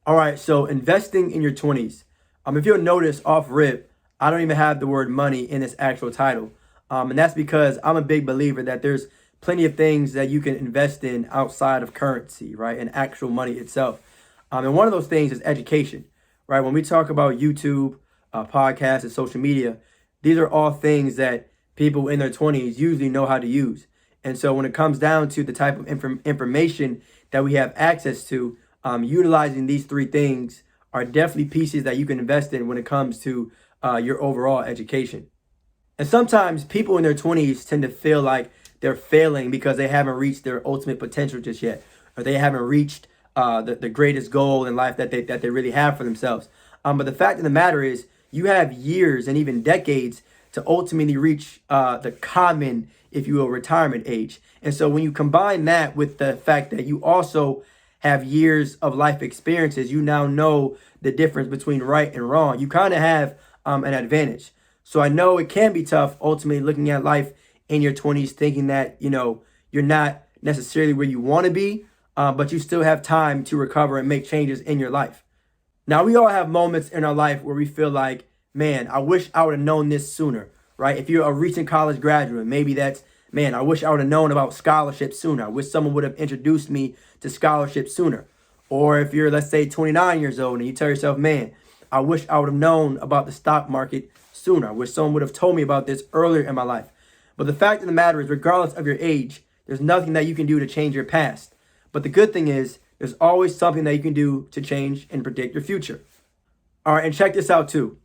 All right, so investing in your 20s. If you'll notice off rip, I don't even have the word money in this actual title. And that's because I'm a big believer that there's plenty of things that you can invest in outside of currency, right? And actual money itself. And one of those things is education, right? When we talk about YouTube, podcasts, and social media, these are all things that people in their 20s usually know how to use. And so when it comes down to the type of information that we have access to, utilizing these three things are definitely pieces that you can invest in when it comes to your overall education. And sometimes people in their 20s tend to feel like they're failing because they haven't reached their ultimate potential just yet, or they haven't reached the greatest goal in life that they really have for themselves. But the fact of the matter is, you have years and even decades to ultimately reach the common, if you will, retirement age. And so when you combine that with the fact that you also have years of life experiences, you now know the difference between right and wrong. You kind of have an advantage. So I know it can be tough ultimately looking at life in your 20s, thinking that, you're not necessarily where you want to be, but you still have time to recover and make changes in your life. Now, we all have moments in our life where we feel like, man, I wish I would have known this sooner, right? If you're a recent college graduate, maybe that's, man, I wish I would have known about scholarships sooner. I wish someone would have introduced me to scholarships sooner. Or if you're, let's say, 29 years old and you tell yourself, man, I wish I would have known about the stock market sooner. I wish someone would have told me about this earlier in my life. But the fact of the matter is, regardless of your age, there's nothing that you can do to change your past. But the good thing is, there's always something that you can do to change and predict your future. All right, and check this out too.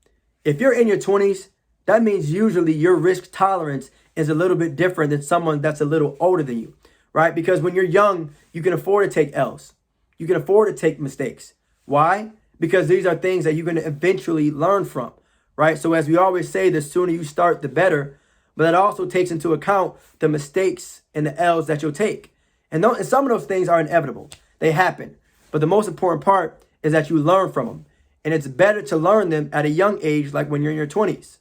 If you're in your 20s, that means usually your risk tolerance is a little bit different than someone that's a little older than you, right? Because when you're young, you can afford to take L's. You can afford to take mistakes. Why? Because these are things that you're going to eventually learn from, right? So as we always say, the sooner you start, the better. But that also takes into account the mistakes and the L's that you'll take. And some of those things are inevitable. They happen. But the most important part is that you learn from them. And it's better to learn them at a young age, like when you're in your 20s.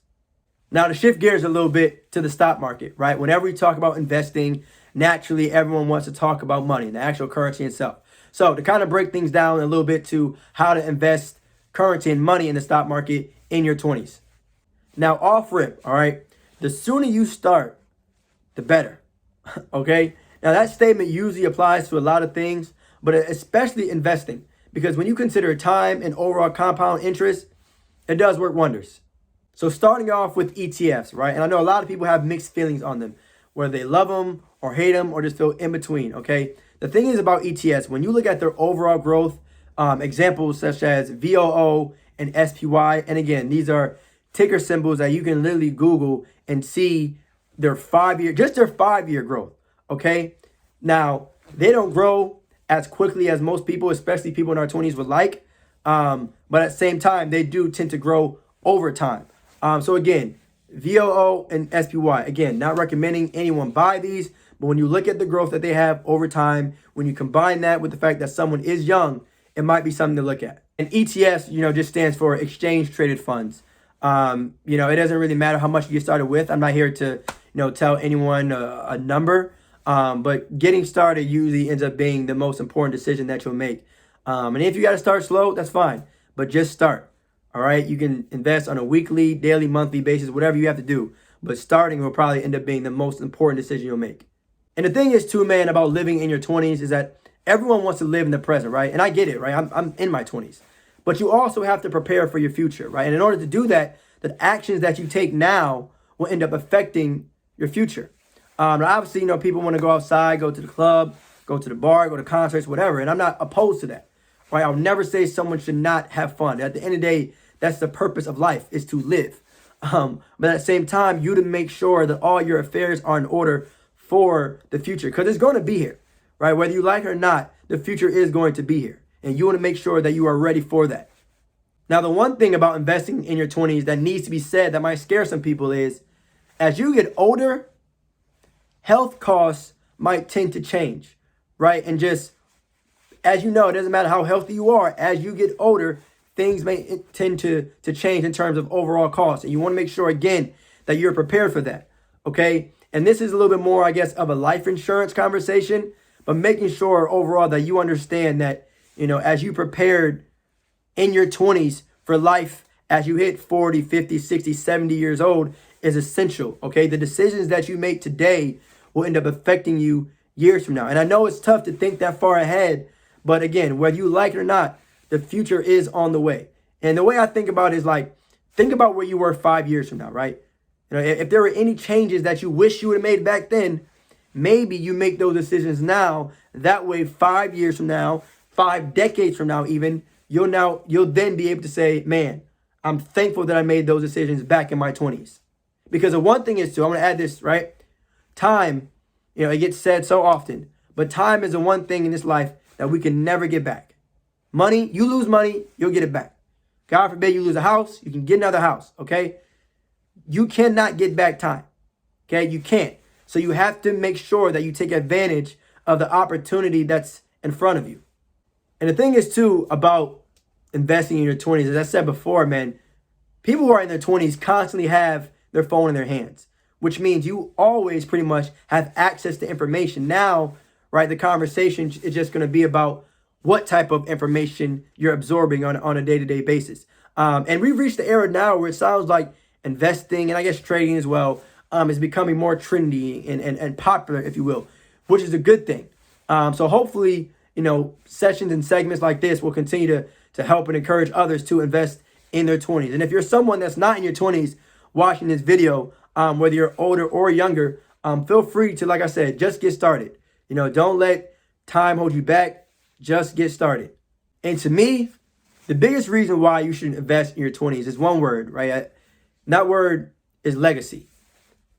Now, to shift gears a little bit to the stock market, right? Whenever we talk about investing, naturally, everyone wants to talk about money, the actual currency itself. So to kind of break things down a little bit to how to invest currency and money in the stock market in your 20s. Now, off rip, all right? The sooner you start, the better, okay? Now, that statement usually applies to a lot of things, but especially investing, because when you consider time and overall compound interest, it does work wonders. So starting off with ETFs, right? And I know a lot of people have mixed feelings on them, whether they love them or hate them or just feel in between, okay? The thing is about ETFs, when you look at their overall growth, examples such as VOO and SPY, and again, these are ticker symbols that you can literally Google and see their 5-year growth, okay? Now, they don't grow as quickly as most people, especially people in our 20s, would like. But at the same time, they do tend to grow over time. So again, VOO and SPY, again, not recommending anyone buy these, but when you look at the growth that they have over time, when you combine that with the fact that someone is young, it might be something to look at. And ETFs, just stands for exchange traded funds. It doesn't really matter how much you get started with. I'm not here to, tell anyone a number. But getting started usually ends up being the most important decision that you'll make. And if you got to start slow, that's fine. But just start. All right. You can invest on a weekly, daily, monthly basis, whatever you have to do. But starting will probably end up being the most important decision you'll make. And the thing is, too, man, about living in your 20s is that everyone wants to live in the present, right? And I get it, right? I'm in my 20s. But you also have to prepare for your future, right? And in order to do that, the actions that you take now will end up affecting your future. Obviously, people want to go outside, go to the club, go to the bar, go to concerts, whatever. And I'm not opposed to that, right? I'll never say someone should not have fun. At the end of the day, that's the purpose of life, is to live. But at the same time, you to make sure that all your affairs are in order for the future, because it's going to be here, right? Whether you like it or not, the future is going to be here. And you want to make sure that you are ready for that. Now, the one thing about investing in your 20s that needs to be said that might scare some people is, as you get older, health costs might tend to change, right? And just, as you know, it doesn't matter how healthy you are. As you get older, things may tend to change in terms of overall costs. And you want to make sure, again, that you're prepared for that, okay? And this is a little bit more, I guess, of a life insurance conversation, but making sure overall that you understand that, as you prepared in your 20s for life as you hit 40, 50, 60, 70 years old is essential, okay? The decisions that you make today will end up affecting you years from now. And I know it's tough to think that far ahead, but again, whether you like it or not, the future is on the way. And the way I think about it is like, think about where you were 5 years from now, right? You know, if there were any changes that you wish you would have made back then, maybe you make those decisions now. That way, 5 years from now, 5 decades from now, even, you'll then be able to say, man, I'm thankful that I made those decisions back in my 20s. Because the one thing is too, I'm going to add this, right? Time, you know, it gets said so often, but time is the one thing in this life that we can never get back. Money, you lose money, you'll get it back. God forbid you lose a house, you can get another house, okay? You cannot get back time, okay? You can't. So you have to make sure that you take advantage of the opportunity that's in front of you. And the thing is too about investing in your 20s, as I said before, man, people who are in their 20s constantly have their phone in their hands, which means you always pretty much have access to information. Now, right, the conversation is just going to be about what type of information you're absorbing on a day-to-day basis. And we've reached the era now where it sounds like investing, and I guess trading as well, is becoming more trendy and popular, if you will, which is a good thing. So hopefully, you know, sessions and segments like this will continue to help and encourage others to invest in their 20s. And if you're someone that's not in your 20s watching this video, whether you're older or younger, feel free to, like I said, just get started. You know, don't let time hold you back. Just get started. And to me, the biggest reason why you should invest in your 20s is one word, right? And that word is legacy,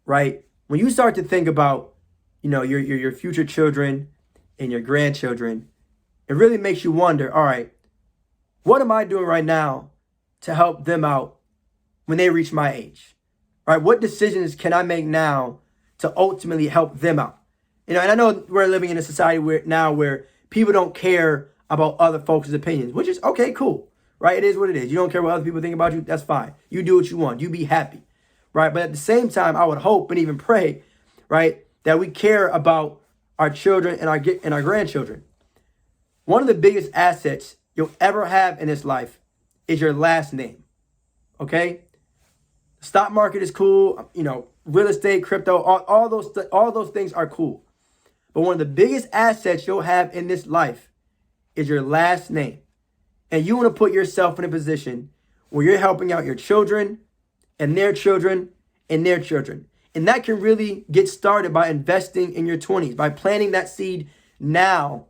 right? When you start to think about, you know, your future children and your grandchildren, it really makes you wonder, all right, what am I doing right now to help them out when they reach my age, right? What decisions can I make now to ultimately help them out? You know, and I know we're living in a society where people don't care about other folks' opinions, which is okay, cool, right? It is what it is. You don't care what other people think about you. That's fine. You do what you want. You be happy, right? But at the same time, I would hope and even pray, right, that we care about our children and our grandchildren. One of the biggest assets you'll ever have in this life is your last name, okay? The stock market is cool. You know, real estate, crypto, all those things are cool. But one of the biggest assets you'll have in this life is your last name. And you want to put yourself in a position where you're helping out your children and their children and their children. And that can really get started by investing in your 20s, by planting that seed now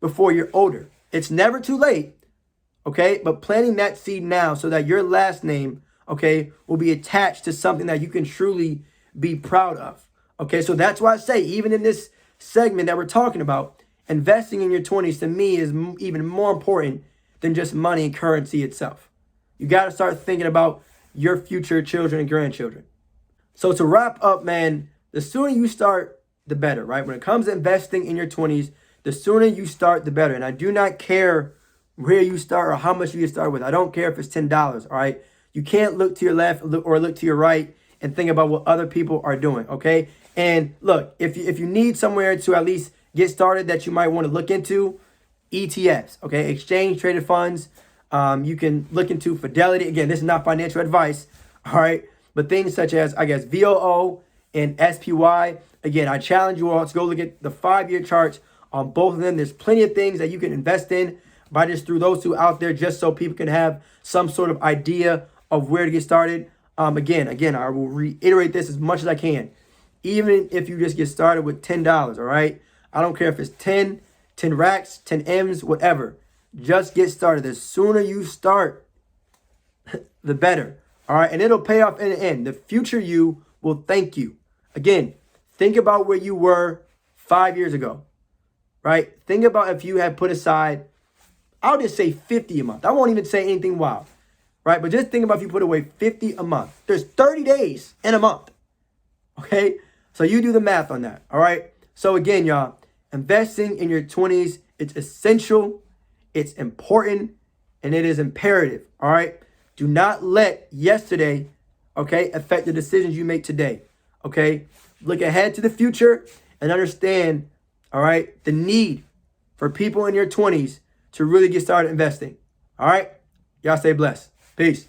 before you're older. It's never too late, okay? But planting that seed now so that your last name, okay, will be attached to something that you can truly be proud of, okay? So that's why I say, even in this segment that we're talking about, investing in your 20s to me is even more important than just money and currency itself. You got to start thinking about your future children and grandchildren. So to wrap up, man, the sooner you start, the better, right? When it comes to investing in your 20s, the sooner you start, the better. And I do not care where you start or how much you start with. I don't care if it's $10, all right? You can't look to your left or look to your right and think about what other people are doing, okay? And look, if you need somewhere to at least get started that you might want to look into, ETFs, okay, exchange traded funds. You can look into Fidelity. Again, this is not financial advice, all right? But things such as, I guess, VOO and SPY. Again, I challenge you all to go look at the 5-year charts on both of them. There's plenty of things that you can invest in. But I just threw those two out there just so people can have some sort of idea of where to get started. Again, I will reiterate this as much as I can. Even if you just get started with $10, all right? I don't care if it's 10 racks, 10 M's, whatever. Just get started. The sooner you start, the better, all right? And it'll pay off in the end. The future you will thank you. Again, think about where you were 5 years ago, right? Think about if you had put aside, I'll just say 50 a month. I won't even say anything wild, right? But just think about if you put away 50 a month. There's 30 days in a month, okay? So you do the math on that, all right? So again, y'all, investing in your 20s, it's essential, it's important, and it is imperative, all right? Do not let yesterday, okay, affect the decisions you make today, okay? Look ahead to the future and understand, all right, the need for people in your 20s to really get started investing, all right? Y'all stay blessed. Peace.